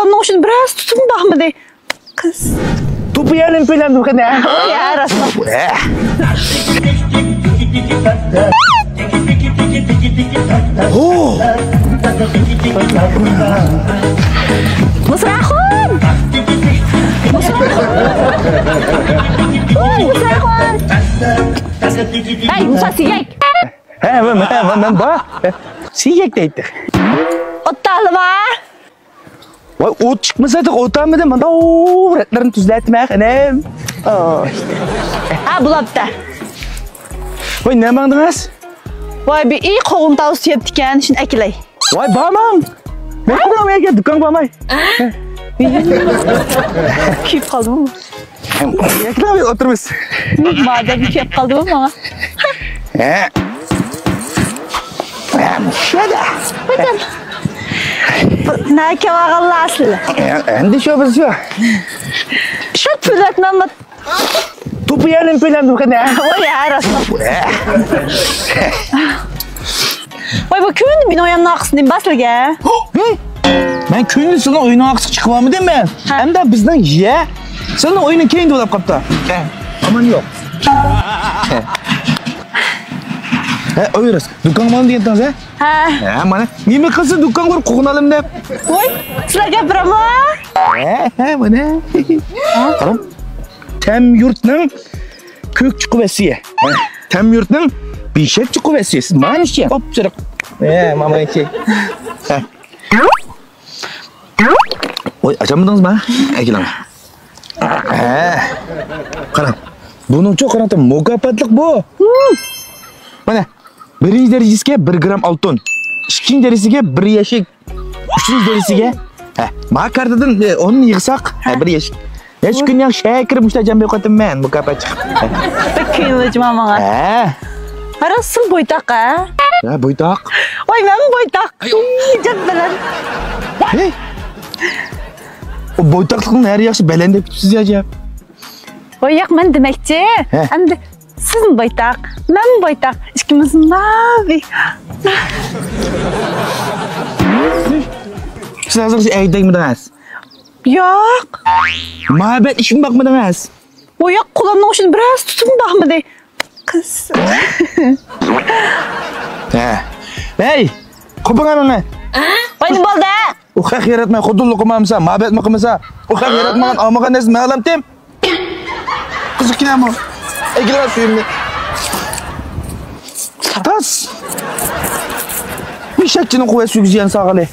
Onun için biraz tutun bakmadı. Kız. Tupayanın falan bukan ya. Ya rastlap. Oh. Musrahun. Musrahun. Hey Musa siyek. Ben bak. Siyek deydi. Ottalı var. Vay ot çıkmasaydı otamıdım. Bana ooo retlerini tuzlatmak anam. Ha bulapta. Vay ne mandınız? Vay bir iyi kovun tavsiye ettiken şimdi ekiley. Vay bağmam. Ben kudam ya gel dükkan bağmay. Keyif kaldı mı? Yakın abi oturmuş. Madem bir keyif kaldı mı bana? Şöyle. Bakın. Ne ki var Allah aslı. Endi şu basıyor. Şu tületmem mi? Tupayanın falan bukan ya. Vay ya rastlap. Vay bu köyün bir oyanın aksın baslı ya. Ben köyünün sana oyunun aksı çıkmamı değil mi? Hem de bizden ye. Senin oyunun kendi dolap kapta. Aman yok. Oyuruz. Dükkan bana diyentiniz ha? Ha. Mana. Nime kızı dükkan kur kokunalım de. Vay sıra gapırım ha. Mana. Karam. Tem yurtның kök kuvvesi. Tem yurtның bişek kuvvesi. Siz mana işe. Hop çırık. Mama iki. Oy açamadınız mı? Ekilam. Karam. Bunun çok karanlık mukaffatlık bu. Mana. Birinci derecesiga 1 gram altın. İkinci derecesiga 1 yeşik. Üçüncü derecesiga. Ma kartadan onu yığsak 1 yeşik. Hiç gün yang şeker müştecem bir katım ben mukafat çıkıp. Pek kıyılıcım ama. Arasıl boytak ha. Ya boytak. Vay ben boytak. Çok belen. Hey. O boytaklıkın her yaxşı belende siz ya. Vay yak ben demekçi. Hem de siz mi boytak? Ben mi boytak? İkimizin mavi. Siz hazır evdek midiniz? Yok. Muhabbet işin bakmadınız. Vay yak kulağımın için biraz tutun bakmadı. Kız. Hey. Kopun onu. Vay ne oldu? Ukhak yaratma kudullu kumamsa, muhabbet mi kumamsa. Ukhak yaratmagan amakan ez malam tim. Kızık yine mi? Gidelim suyumda. Tas. Bir şekçinin kuvveti güzel sağlı.